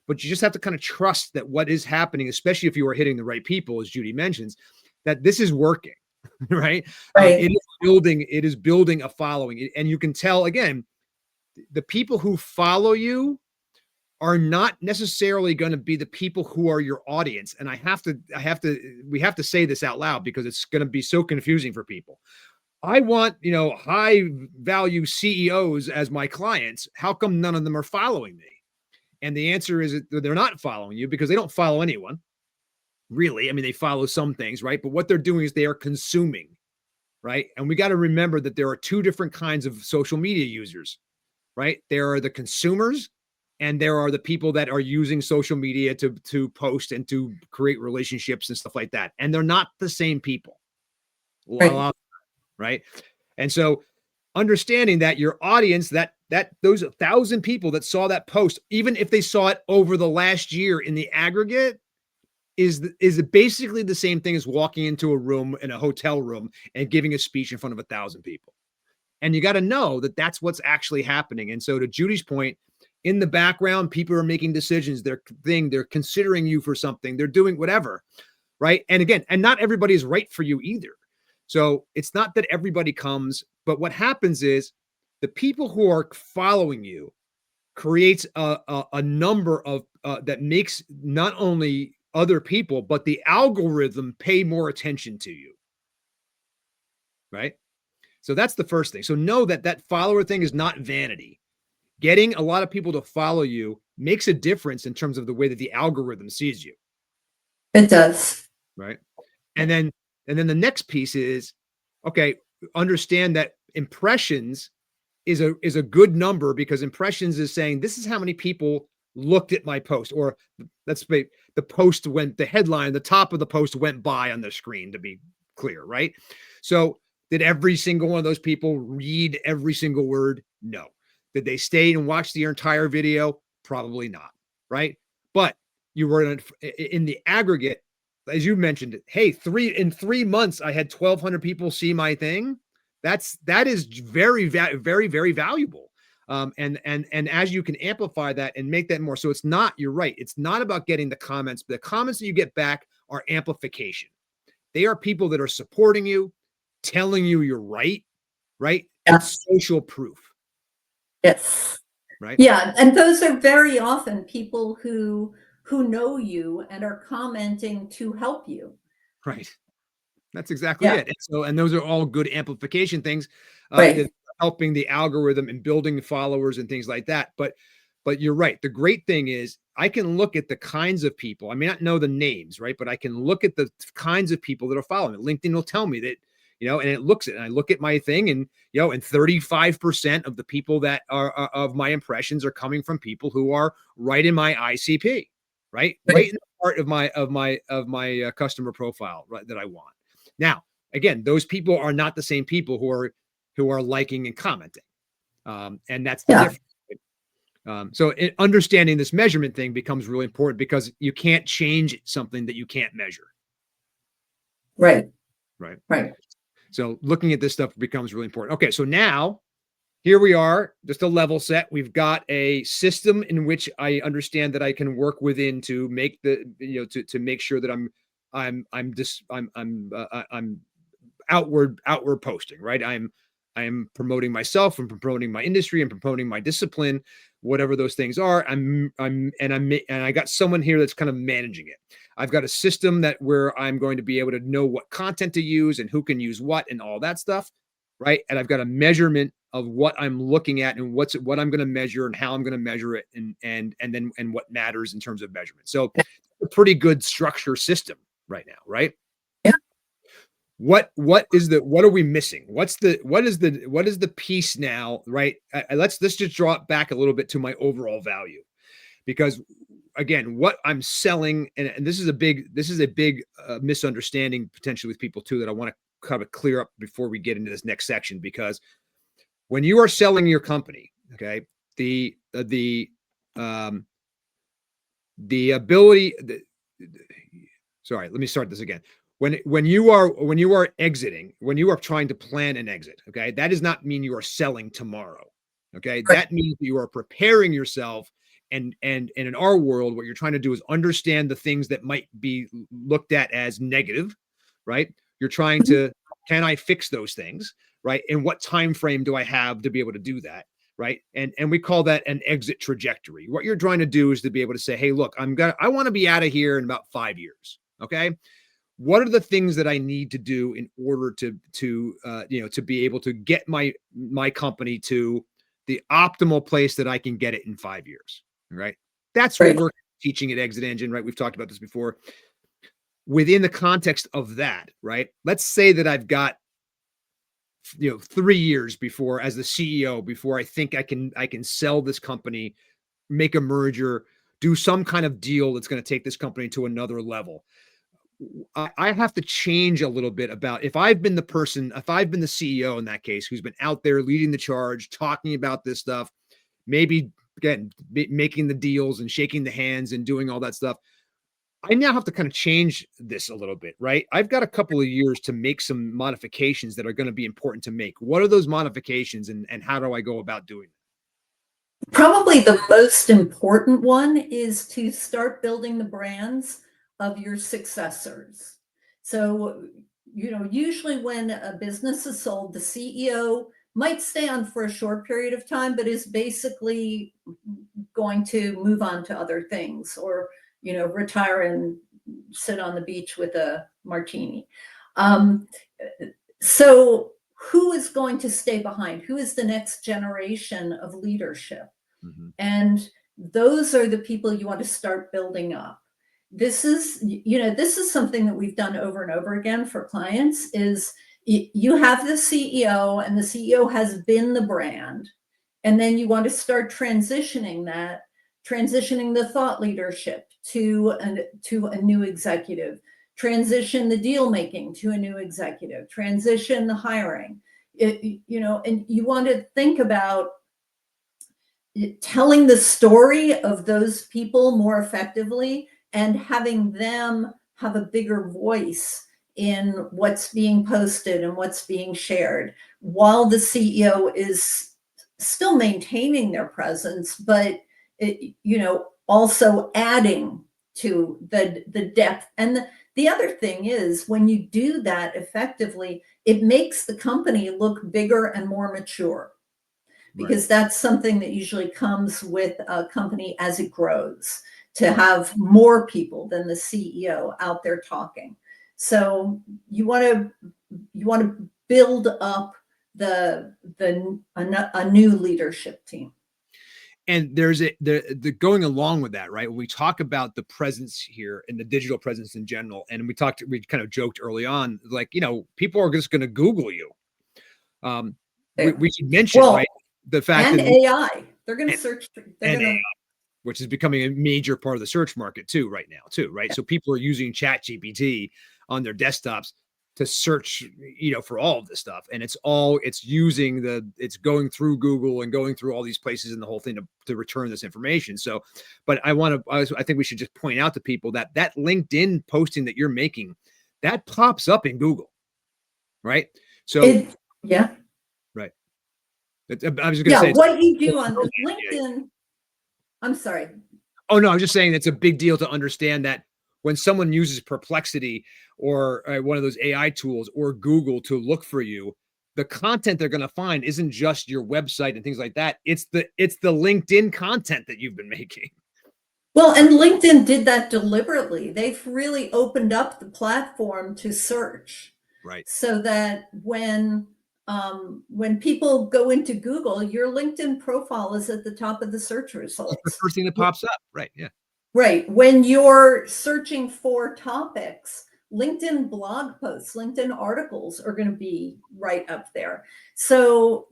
but you just have to kind of trust that what is happening, especially if you are hitting the right people, as Judy mentions, that this is working, right? Right. It is building a following. And you can tell, again, the people who follow you are not necessarily going to be the people who are your audience. And we have to say this out loud because it's going to be so confusing for people. I want, high value CEOs as my clients. How come none of them are following me? And the answer is that they're not following you because they don't follow anyone, really. I mean, they follow some things, right? But what they're doing is they are consuming, right? And we got to remember that there are two different kinds of social media users, right? There are the consumers and there are the people that are using social media to post and to create relationships and stuff like that. And they're not the same people, Right. right? And so understanding that your audience, that those 1,000 people that saw that post, even if they saw it over the last year in the aggregate, is basically the same thing as walking into a room in a hotel room and giving a speech in front of 1,000 people. And you got to know that that's what's actually happening. And so to Judy's point, in the background, people are making decisions. They're considering you for something. They're doing whatever, right? And again, and not everybody is right for you either. So it's not that everybody comes, but what happens is the people who are following you creates a number of that makes not only other people, but the algorithm pay more attention to you, right? So that's the first thing. So know that follower thing is not vanity. Getting a lot of people to follow you makes a difference in terms of the way that the algorithm sees you, It does. right? And then the next piece is, okay, understand that impressions is a good number because impressions is saying this is how many people looked at my post, or let's say the headline, the top of the post went by on the screen, to be clear, right? So did every single one of those people read every single word? No. Did they stay and watch the entire video? Probably not, right? But you were in the aggregate, as you mentioned, hey, in 3 months, I had 1,200 people see my thing. That is very, very, very valuable. And as you can amplify that and make that more, so it's not, you're right. It's not about getting the comments, but the comments that you get back are amplification. They are people that are supporting you, telling you you're right? Yeah. It's social proof, Yes. right? Yeah, and those are very often people who know you and are commenting to help you. Right. That's exactly Yeah. it. And those are all good amplification things that Right. are helping the algorithm and building followers and things like that. But you're right. The great thing is I can look at the kinds of people. I may not know the names, right? But I can look at the kinds of people that are following. LinkedIn will tell me that, and it looks at, and I look at my thing and, and 35% of the people that are of my impressions are coming from people who are right in my ICP, right? Right in the part of my customer profile, right, that I want. Now, again, those people are not the same people who are liking and commenting, and that's the Yeah. difference. So understanding this measurement thing becomes really important because you can't change something that you can't measure. Right. Right. Right. So looking at this stuff becomes really important. Okay, so now here we are, just a level set. We've got a system in which I understand that I can work within to make the, to make sure that I'm outward posting, right? I'm promoting myself, I'm promoting my industry, I'm promoting my discipline, whatever those things are. And I got someone here that's kind of managing it. I've got a system that where I'm going to be able to know what content to use and who can use what and all that stuff, right? And I've got a measurement of what I'm looking at and what I'm going to measure and how I'm going to measure it and what matters in terms of measurement. So a pretty good structure system right now, right? Yeah. What are we missing? What is the piece now, right? Let's just draw it back a little bit to my overall value, because again, what I'm selling, and this is a big misunderstanding potentially with people too, that I want to kind of clear up before we get into this next section, because when you are selling your company, okay, the ability, sorry, let me start this again. When you are exiting, when you are trying to plan an exit, okay, that does not mean you are selling tomorrow. Okay, that means you are preparing yourself. And in our world, what you're trying to do is understand the things that might be looked at as negative, right? You're trying to, can I fix those things, right? And what time frame do I have to be able to do that, right? And we call that an exit trajectory. What you're trying to do is to be able to say, hey, look, I want to be out of here in about 5 years. Okay. What are the things that I need to do in order to be able to get my company to the optimal place that I can get it in 5 years, right? That's what we're teaching at ExitEngine, right? We've talked about this before. Within the context of that, right? Let's say that I've got 3 years before, as the CEO, before I think I can sell this company, make a merger, do some kind of deal that's going to take this company to another level. I have to change a little bit about if I've been the CEO in that case, who's been out there leading the charge, talking about this stuff, maybe again, making the deals and shaking the hands and doing all that stuff. I now have to kind of change this a little bit, right? I've got a couple of years to make some modifications that are going to be important to make. What are those modifications, and how do I go about doing it? Probably the most important one is to start building the brands of your successors. So, usually when a business is sold, the CEO might stay on for a short period of time, but is basically going to move on to other things, or, retire and sit on the beach with a martini. So who is going to stay behind? Who is the next generation of leadership? Mm-hmm. And those are the people you want to start building up. This is something that we've done over and over again for clients. Is you have the CEO, and the CEO has been the brand, and then you want to start transitioning the thought leadership to a new executive, transition the deal making to a new executive, transition the hiring. And you want to think about telling the story of those people more effectively and having them have a bigger voice in what's being posted and what's being shared, while the CEO is still maintaining their presence, but also adding to the depth. And the other thing is, when you do that effectively, it makes the company look bigger and more mature, because that's something that usually comes with a company as it grows, to have more people than the CEO out there talking. So you want to build up a new leadership team. And there's the going along with that, right? When we talk about the presence here and the digital presence in general, and we kind of joked early on, like, people are just going to Google you. We should mention, right, the fact and that AI, they're going to search, AI, which is becoming a major part of the search market too, right now too, right? So people are using ChatGPT on their desktops to search, for all of this stuff. And it's going through Google and going through all these places and the whole thing to return this information. So, but I think we should just point out to people that LinkedIn posting that you're making, that pops up in Google, right? So, Yeah. right. I was just going to Yeah. say, What you do on the LinkedIn, I'm sorry. oh no, I was just saying it's a big deal to understand that when someone uses Perplexity or one of those AI tools or Google to look for you, the content they're going to find isn't just your website and things like that. It's the LinkedIn content that you've been making. Well, and LinkedIn did that deliberately. They've really opened up the platform to search, Right. so that when people go into Google, your LinkedIn profile is at the top of the search It's the results. first thing that pops up. Right. Yeah. Right. When you're searching for topics, LinkedIn blog posts, LinkedIn articles are going to be right up there. So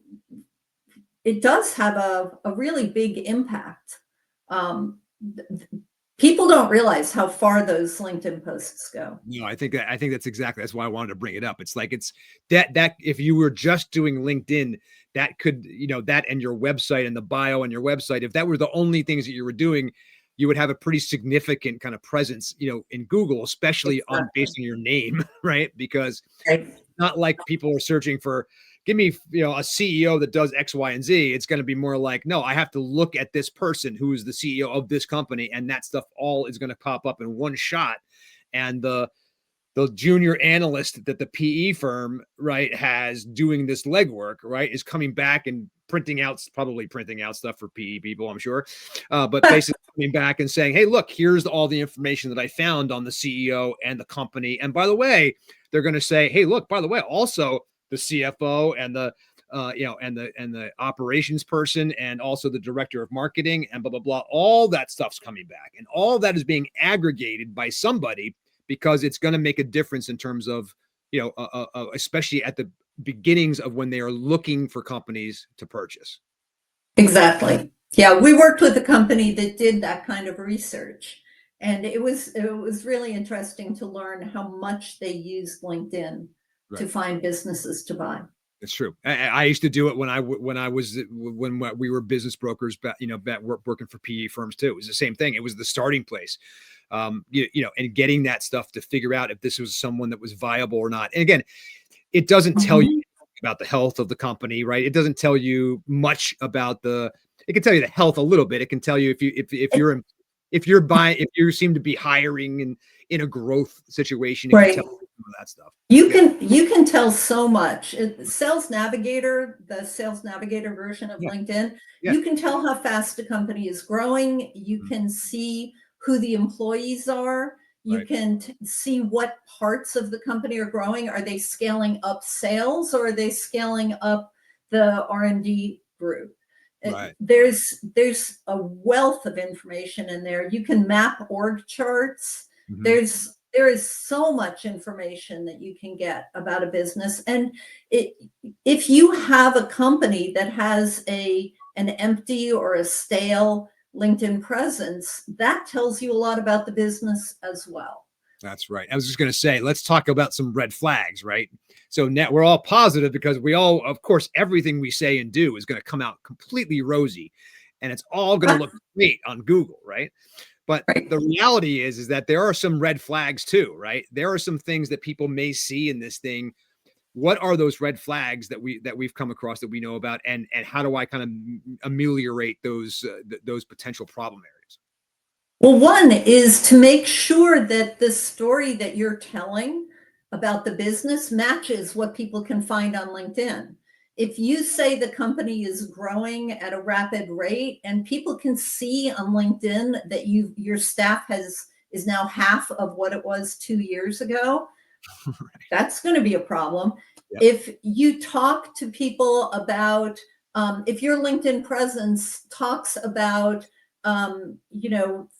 it does have a really big impact. Um, People don't realize how far those LinkedIn posts go. No, I think that's exactly, that's why I wanted to bring it up. It's like it's that if you were just doing LinkedIn, that could, that and your website and the bio on your website, if that were the only things that you were doing, you would have a pretty significant kind of presence, in Google, especially on Exactly. based on your name, right? Because Right. not like people are searching for, give me, a CEO that does X, Y, and Z. It's going to be more like, no, I have to look at this person who is the CEO of this company, and that stuff all is going to pop up in one shot. And the junior analyst that the PE firm, right, has doing this legwork, right, is coming back and probably printing out stuff for PE people, I'm sure. But basically coming back and saying, hey, look, here's all the information that I found on the CEO and the company. And by the way, they're going to say, hey, look, by the way, also the CFO and the and the operations person and also the director of marketing and blah, blah, blah. All that stuff's coming back. And all that is being aggregated by somebody, because it's going to make a difference in terms of, especially at the beginnings of when they are looking for companies to purchase. Exactly. Yeah, we worked with a company that did that kind of research, and it was really interesting to learn how much they used LinkedIn to Right. find businesses to buy. It's true. I used to do it when we were business brokers, working for PE firms too. It was the same thing. It was the starting place, and getting that stuff to figure out if this was someone that was viable or not. And again, it doesn't tell you Mhm. about the health of the company, right? It doesn't tell you much about it can tell you the health a little bit. It can tell you if you seem to be hiring and in a growth situation, it can tell Right. you some of that stuff. You Yeah. can you can tell so much. Sales Navigator, the Sales Navigator version of Yeah. LinkedIn, Yeah. you can tell how fast a company is growing. You Mhm. can see who the employees are. You Right. can see what parts of the company are growing. Are they scaling up sales, or are they scaling up the R&D group? Right. There's a wealth of information in there. You can map org charts. Mhm. There is so much information that you can get about a business. And it, if you have a company that has an empty or a stale LinkedIn presence, that tells you a lot about the business as well. That's right. I was just going to say, let's talk about some red flags, right? So now we're all positive because of course, everything we say and do is going to come out completely rosy, and it's all going to look great on Google, right? But Right. the reality is that there are some red flags too, right? There are some things that people may see in this thing. What are those red flags that we've come across that we know about, and how do I kind of ameliorate those potential problem areas? Well, one is to make sure that the story that you're telling about the business matches what people can find on LinkedIn. If you say the company is growing at a rapid rate and people can see on LinkedIn that your staff is now half of what it was 2 years ago, that's going to be a problem. Yep. If you talk to people about, if your LinkedIn presence talks about,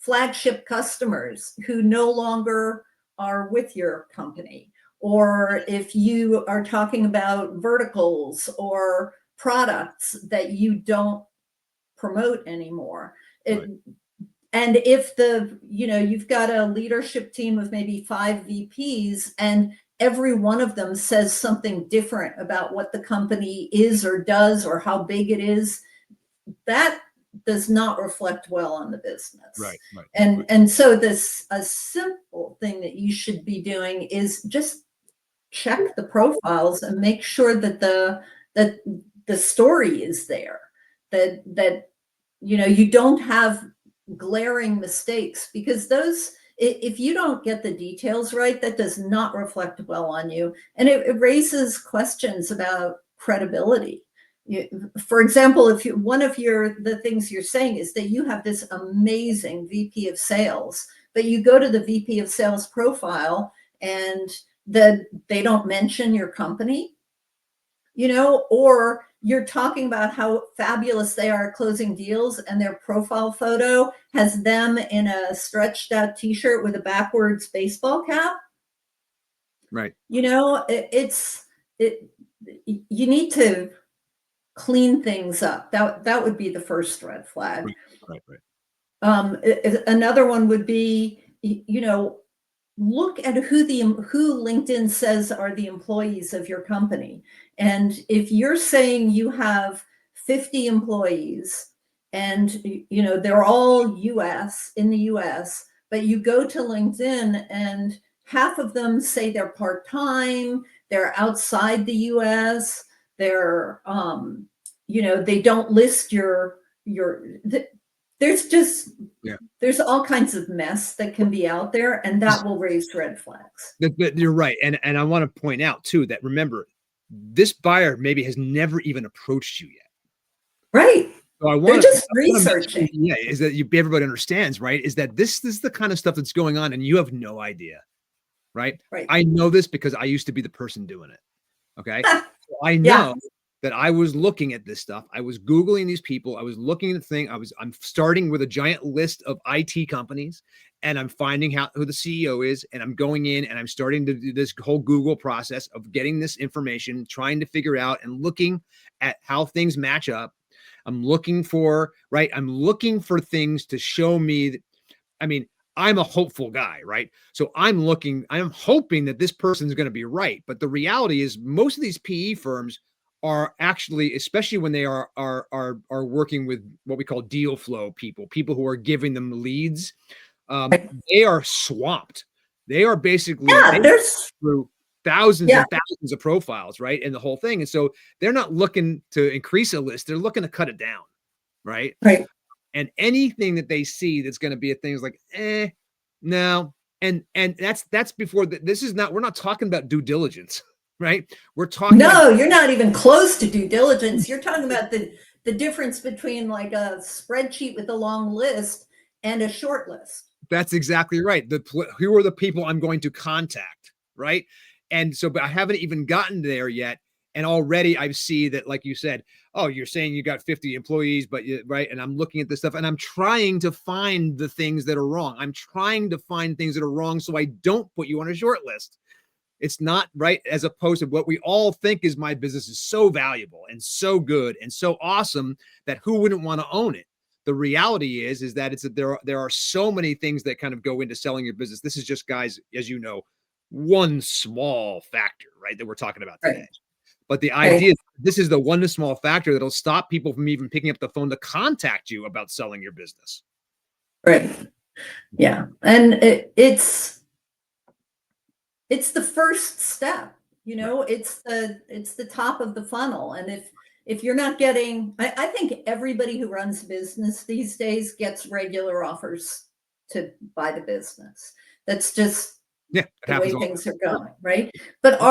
flagship customers who no longer are with your company, or if you are talking about verticals or products that you don't promote anymore, Right. and if you've got a leadership team of maybe 5 VPs, and every one of them says something different about what the company is or does or how big it is, that does not reflect well on the business. Right. Right. And Right. and so this a simple thing that you should be doing is just check the profiles and make sure that the story is there, that you don't have glaring mistakes, because those, if you don't get the details right, that does not reflect well on you, and it raises questions about credibility. For example, if one of the things you're saying is that you have this amazing VP of sales, but you go to the VP of sales profile and they don't mention your company, or you're talking about how fabulous they are at closing deals, and their profile photo has them in a stretched out t-shirt with a backwards baseball cap. Right. You need to clean things up. That would be the first red flag. Right. Another one would be, look at who LinkedIn says are the employees of your company. And if you're saying you have 50 employees and they're all in the US, but you go to LinkedIn and half of them say they're part-time, they're outside the US, they're they don't list there's all kinds of mess that can be out there, and that will raise red flags. You're right. And I want to point out too, that remember, this buyer maybe has never even approached you yet. Right. So they're just researching. Is that everybody understands, right? Is that this is the kind of stuff that's going on and you have no idea. Right. I know this because I used to be the person doing it. Okay. So I know that I was looking at this stuff. I was Googling these people. I was looking at the thing. I'm starting with a giant list of IT companies, and I'm finding out who the CEO is. And I'm going in and I'm starting to do this whole Google process of getting this information, trying to figure out and looking at how things match up. I'm looking for things to show me that, I'm a hopeful guy, right? So I'm hoping that this person's going to be right. But the reality is most of these PE firms are actually, especially when they are working with what we call deal flow people who are giving them leads. They are swamped. They are basically through thousands and thousands of profiles, right? And the whole thing. And so they're not looking to increase a list. They're looking to cut it down. Right. Right. And anything that they see that's going to be a thing is like, no. And that's before this is not, we're not talking about due diligence, right? We're talking. No, you're not even close to due diligence. You're talking about the difference between like a spreadsheet with a long list and a short list. That's exactly right. Who are the people I'm going to contact, right? And so, but I haven't even gotten there yet. And already I see that, like you said, oh, you're saying you got 50 employees, but right. And I'm looking at this stuff and I'm trying to find the things that are wrong. I'm trying to find things that are wrong so I don't put you on a short list. It's not right. As opposed to what we all think is my business is so valuable and so good and so awesome that who wouldn't want to own it? The reality is that there are so many things that kind of go into selling your business. This is just, guys, as you know, one small factor, right, that we're talking about today. Right. But the idea is this is the one small factor that'll stop people from even picking up the phone to contact you about selling your business. Right. Yeah. And it's the first step, it's the top of the funnel. And if you're not getting, I think everybody who runs business these days gets regular offers to buy the business. That's just the way things are going, right? But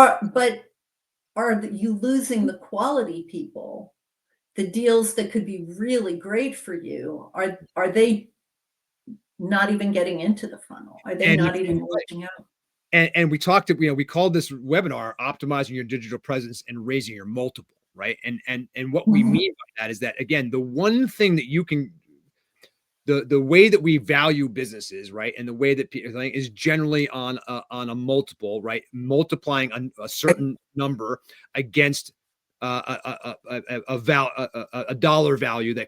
are you losing the quality people? The deals that could be really great for you, are they not even getting into the funnel? Are they not even reaching out? And we talked, we called this webinar "Optimizing Your Digital Presence and Raising Your Multiple," right? And what we mean by that is that, again, the one thing that you can, the way that we value businesses, right, and the way that people think is generally on a multiple, right, multiplying a certain number against a dollar value that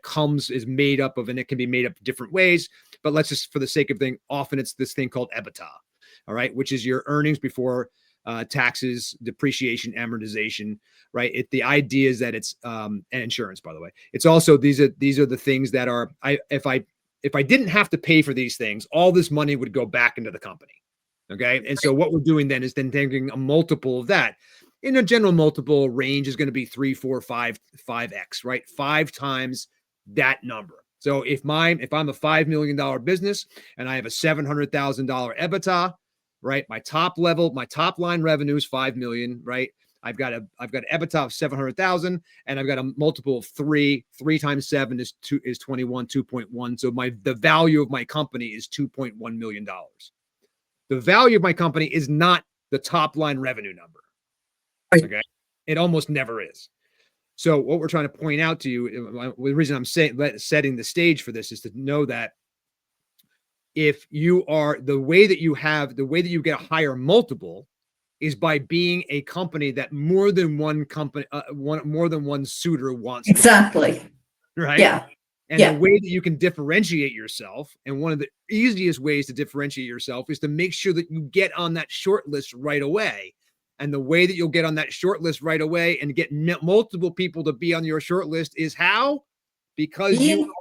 is made up of, and it can be made up different ways. But let's just, for the sake of thing, often it's this thing called EBITDA. All right, which is your earnings before taxes, depreciation, amortization, right? The idea is that it's and insurance, by the way. It's also these are the things that are, if I didn't have to pay for these things, all this money would go back into the company. Okay. And so what we're doing then is then taking a multiple of that. In a general multiple range is going to be 3, 4, 5, 5x, right? 5 times that number. So if I'm a $5 million business and I have a $700,000 EBITDA, right? My top line revenue is 5 million, right? I've got EBITDA of 700,000 and I've got a multiple of 3 times 7 is 21, 2.1. So the value of my company is $2.1 million. The value of my company is not the top line revenue number. Okay. It almost never is. So what we're trying to point out to you, the reason I'm setting the stage for this is to know that if you are the way that you get a higher multiple is by being a company that more than one suitor wants. Exactly. Right. Yeah. And the way that you can differentiate yourself, and one of the easiest ways to differentiate yourself is to make sure that you get on that short list right away. And the way that you'll get on that short list right away and get multiple people to be on your short list is how? Because you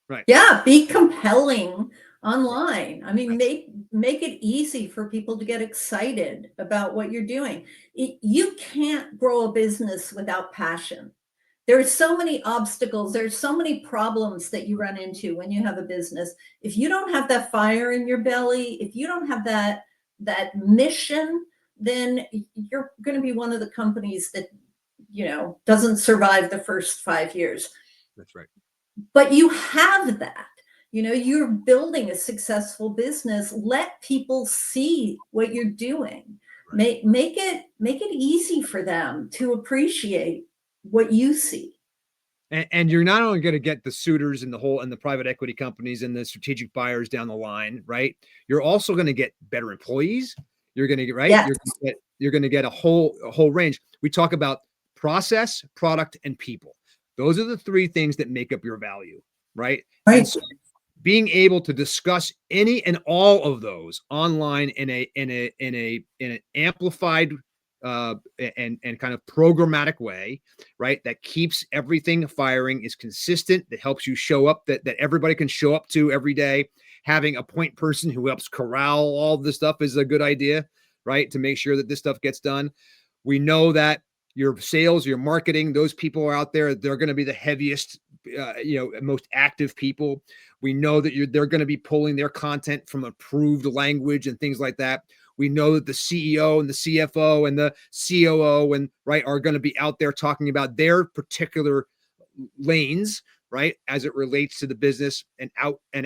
right. Yeah, be compelling online. I mean, make it easy for people to get excited about what you're doing. You can't grow a business without passion. There's so many obstacles, there's so many problems that you run into when you have a business. If you don't have that fire in your belly, if you don't have that mission, then you're going to be one of the companies that, doesn't survive the first 5 years. That's right. But you have that. You're building a successful business. Let people see what you're doing. Right. Make it easy for them to appreciate what you see. And you're not only going to get the suitors and the private equity companies and the strategic buyers down the line, right? You're also going to get better employees. You're going to get, right? Yes. You're going to get a whole range. We talk about process, product, and people. Those are the 3 things that make up your value, right? Right. And so being able to discuss any and all of those online in an amplified and kind of programmatic way, right? That keeps everything firing, is consistent, that helps you show up, that everybody can show up to every day. Having a point person who helps corral all this stuff is a good idea, right? To make sure that this stuff gets done. We know that your sales, your marketing, those people are out there. They're going to be the heaviest, most active people. We know that they're going to be pulling their content from approved language and things like that. We know that the CEO and the CFO and the COO are going to be out there talking about their particular lanes, right, as it relates to the business and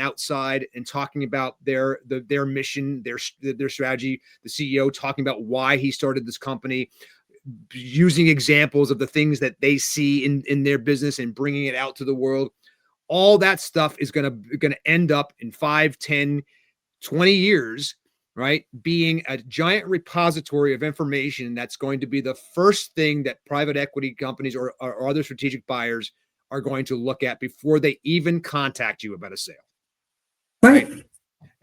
outside, and talking about their mission, their strategy. The CEO talking about why he started this company, using examples of the things that they see in their business and bringing it out to the world. All that stuff is going to end up in 5, 10, 20 years, right, being a giant repository of information that's going to be the first thing that private equity companies or other strategic buyers are going to look at before they even contact you about a sale. Right.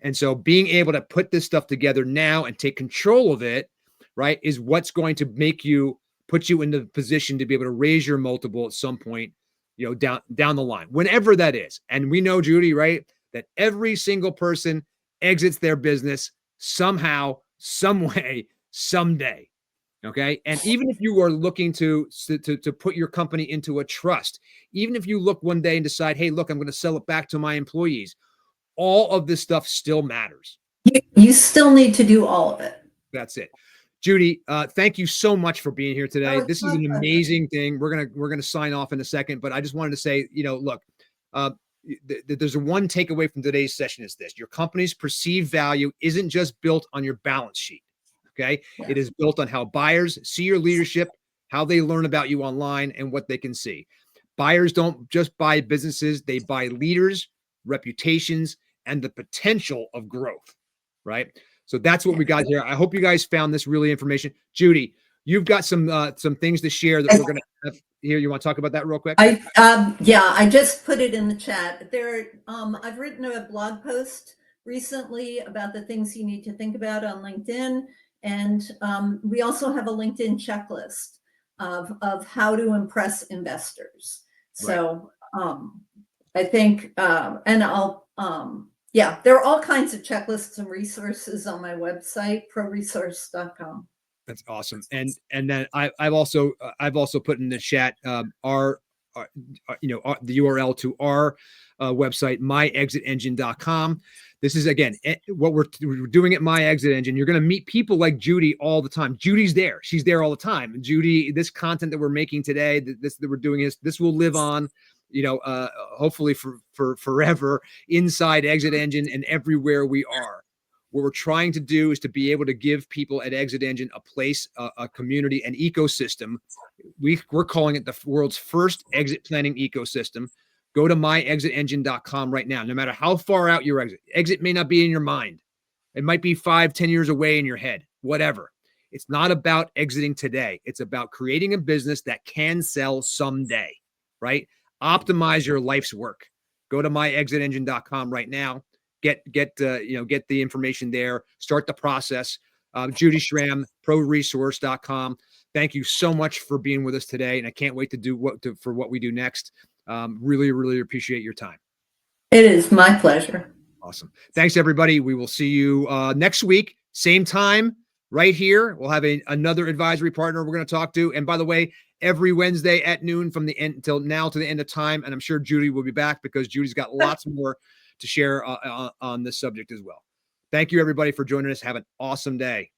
And so being able to put this stuff together now and take control of it, right, is what's going to put you in the position to be able to raise your multiple at some point, down the line, whenever that is. And we know, Judy, right, that every single person exits their business somehow, some way, someday. Okay. And even if you are looking to put your company into a trust, even if you look one day and decide, hey, look, I'm going to sell it back to my employees, all of this stuff still matters. You still need to do all of it. That's it. Judy, thank you so much for being here today. This is an amazing thing. We're gonna sign off in a second, but I just wanted to say, look, there's one takeaway from today's session is this: your company's perceived value isn't just built on your balance sheet. Okay, yeah. It is built on how buyers see your leadership, how they learn about you online, and what they can see. Buyers don't just buy businesses; they buy leaders, reputations, and the potential of growth. Right. So that's what we got here. I hope you guys found this really information. Judy, you've got some things to share that we're going to have here. You want to talk about that real quick? I just put it in the chat. I've written a blog post recently about the things you need to think about on LinkedIn, and we also have a LinkedIn checklist of how to impress investors. So I think, and I'll Yeah, there are all kinds of checklists and resources on my website, proresource.com. That's awesome. And then I've also put in the chat our the URL to our website, myexitengine.com. This is again what we're doing at My Exit Engine. You're going to meet people like Judy all the time. Judy's there; she's there all the time. Judy, this content that we're making today, that we're doing, this will live on, hopefully for forever inside Exit Engine and everywhere we are. What we're trying to do is to be able to give people at Exit Engine a place, a community, an ecosystem. We're calling it the world's first exit planning ecosystem. Go to myexitengine.com right now. No matter how far out your exit may not be in your mind. It might be 5-10 years away in your head, whatever. It's not about exiting today. It's about creating a business that can sell someday, right? Optimize your life's work. Go to myexitengine.com right now. Get the information there. Start the process. Judy Schramm, proresource.com. Thank you so much for being with us today, and I can't wait to do what we do next. Really, really appreciate your time. It is my pleasure. Awesome. Thanks, everybody. We will see you next week, same time, right here. We'll have another advisory partner we're going to talk to. And by the way, every Wednesday at noon from the end till now to the end of time. And I'm sure Judy will be back because Judy's got lots more to share on this subject as well. Thank you, everybody, for joining us. Have an awesome day.